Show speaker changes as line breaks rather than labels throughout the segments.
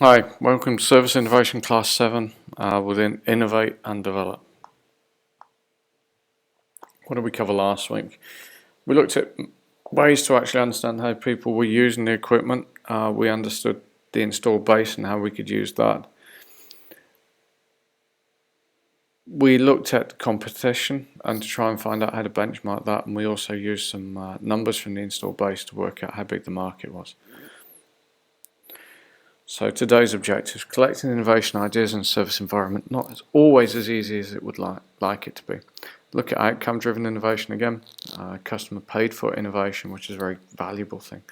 Hi, welcome to Service Innovation Class 7 within Innovate and Develop. What did we cover last week? We looked at ways to actually understand how people were using the equipment. We understood the installed base and how we could use that. We looked at competition and to try and find out how to benchmark that, and we also used some numbers from the installed base to work out how big the market was. So today's objective is collecting innovation ideas in a service environment, not always as easy as it would like it to be. Look at outcome-driven innovation again, customer paid for innovation, which is a very valuable thing.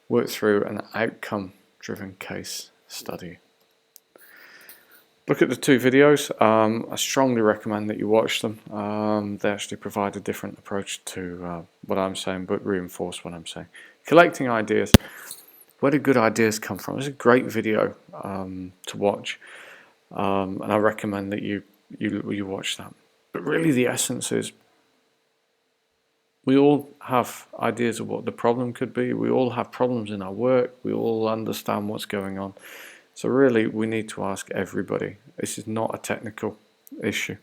Work through an outcome-driven case study. Look at the two videos. I strongly recommend that you watch them. They actually provide a different approach to what I'm saying, but reinforce what I'm saying. Collecting ideas. Where do good ideas come from? It's a great video to watch, and I recommend that you watch that. But really the essence is we all have ideas of what the problem could be. We all have problems in our work. We all understand what's going on. So really we need to ask everybody. This is not a technical issue.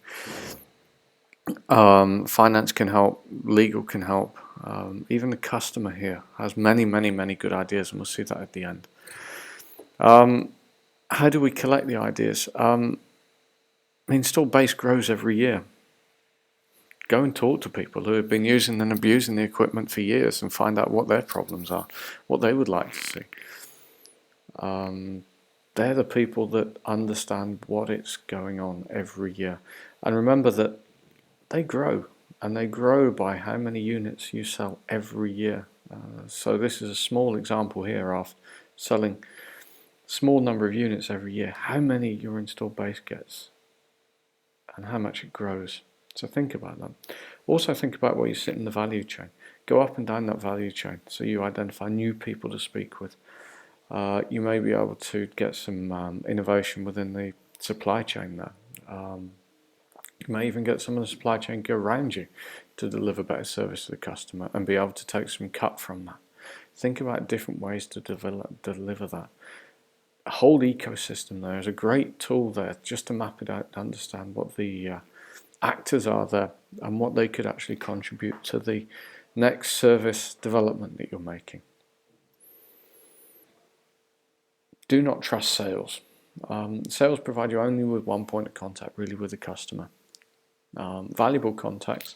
Finance can help, legal can help. Even the customer here has many good ideas, and we'll see that at the end. How do we collect the ideas? The installed base grows every year. Go and talk to people who have been using and abusing the equipment for years and find out what their problems are, what they would like to see. They're the people that understand what is going on every year. And remember that they grow, and they grow by how many units you sell every year. So this is a small example here of selling a small number of units every year. How many your installed base gets and how much it grows. So think about that. Also think about where you sit in the value chain. Go up and down that value chain so you identify new people to speak with. You may be able to get some innovation within the supply chain there. You may even get some of the supply chain go around you to deliver better service to the customer and be able to take some cut from that. Think about different ways to deliver that. A whole ecosystem there is a great tool there just to map it out to understand what the actors are there and what they could actually contribute to the next service development that you're making. Do not trust sales. Sales provide you only with one point of contact, really, with the customer. Valuable contacts,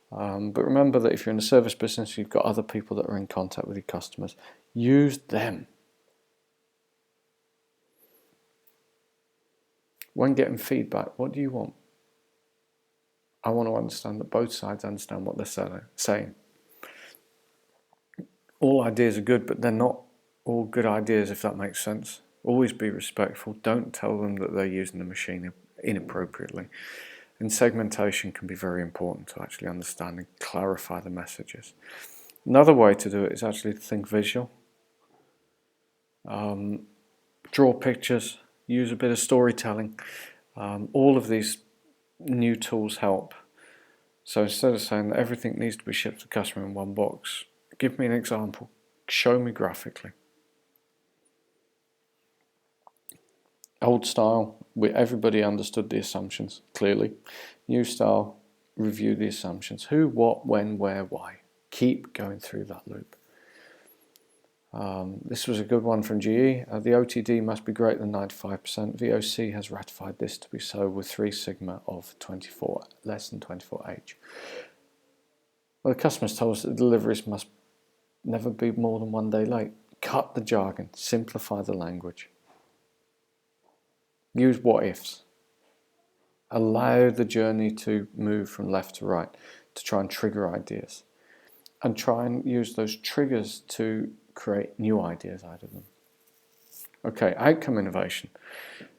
but remember that if you're in a service business, you've got other people that are in contact with your customers. Use them. When getting feedback, what do you want? I want to understand that both sides understand what they're saying. All ideas are good, but they're not all good ideas, if that makes sense. Always be respectful. Don't tell them that they're using the machine inappropriately. And segmentation can be very important to actually understand and clarify the messages. Another way to do it is actually to think visual. Draw pictures, use a bit of storytelling. All of these new tools help. So instead of saying that everything needs to be shipped to the customer in one box, give me an example. Show me graphically. Old style, everybody understood the assumptions clearly. New style, review the assumptions. Who, what, when, where, why. Keep going through that loop. This was a good one from GE. The OTD must be greater than 95%. VOC has ratified this to be so with 3 sigma of 24, less than 24H. Well, the customers told us that deliveries must never be more than 1 day late. Cut the jargon, simplify the language. Use what ifs. Allow the journey to move from left to right to try and trigger ideas. And try and use those triggers to create new ideas out of them. Okay, outcome innovation.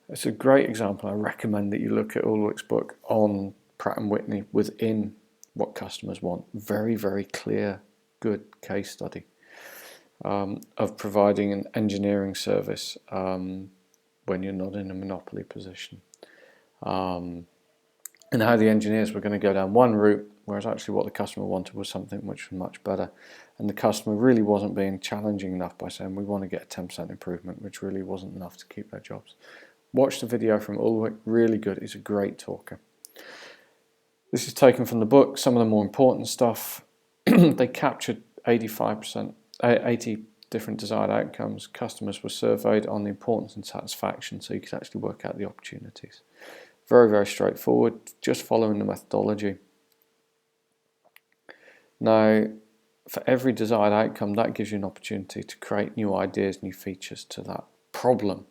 It's a great example. I recommend that you look at Ulrich's book on Pratt & Whitney within what customers want. Very clear, good case study of providing an engineering service when you're not in a monopoly position. and how the engineers were going to go down one route, whereas actually what the customer wanted was something which was much better. And the customer really wasn't being challenging enough by saying, we want to get a 10% improvement, which really wasn't enough to keep their jobs. Watch the video from Ulrich, really good. He's a great talker. This is taken from the book, some of the more important stuff. They captured 80 different desired outcomes. Customers were surveyed on the importance and satisfaction, so you could actually work out the opportunities. Very, very straightforward, just following the methodology. Now, for every desired outcome, that gives you an opportunity to create new ideas, new features to that problem.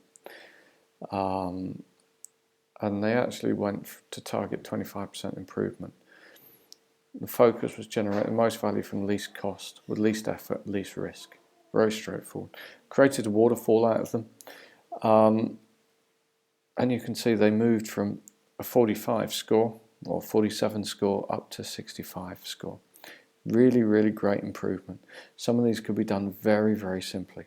And they actually went to target 25% improvement. The focus was generating the most value from least cost, with least effort, least risk. Very straightforward. Created a waterfall out of them. And you can see they moved from a 45 score or 47 score up to 65 score. Really, really great improvement. Some of these could be done very, very simply.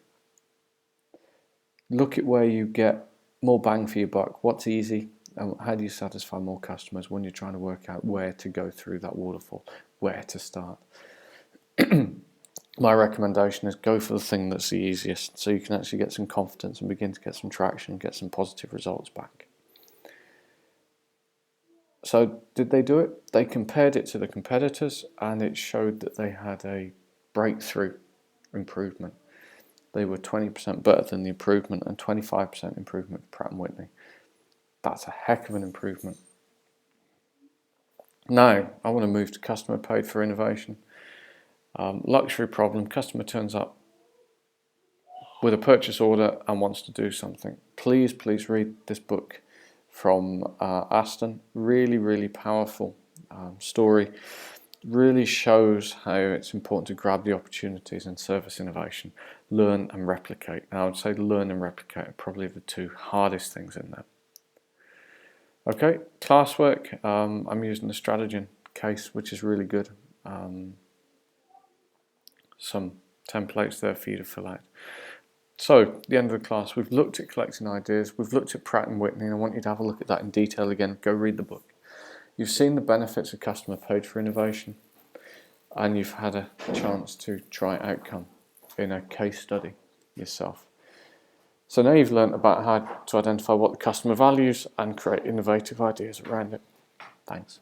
Look at where you get more bang for your buck. What's easy? And how do you satisfy more customers when you're trying to work out where to go through that waterfall, where to start? My recommendation is go for the thing that's the easiest, so you can actually get some confidence and begin to get some traction, get some positive results back. So did they do it? They compared it to the competitors, and it showed that they had a breakthrough improvement. They were 20% better than the improvement and 25% improvement for Pratt & Whitney. That's a heck of an improvement. Now, I want to move to customer paid for innovation. Luxury problem, customer turns up with a purchase order and wants to do something. Please read this book from Aston. Really, really powerful story. Really shows how it's important to grab the opportunities in service innovation. Learn and replicate. Now, I would say learn and replicate are probably the two hardest things in there. Okay, classwork. I'm using the Strategy case, which is really good. Some templates there for you to fill out. So, the end of the class, we've looked at collecting ideas, we've looked at Pratt & Whitney, and I want you to have a look at that in detail again. Go read the book. You've seen the benefits of customer paid for innovation, and you've had a chance to try outcome in a case study yourself. So now you've learned about how to identify what the customer values and create innovative ideas around it. Thanks.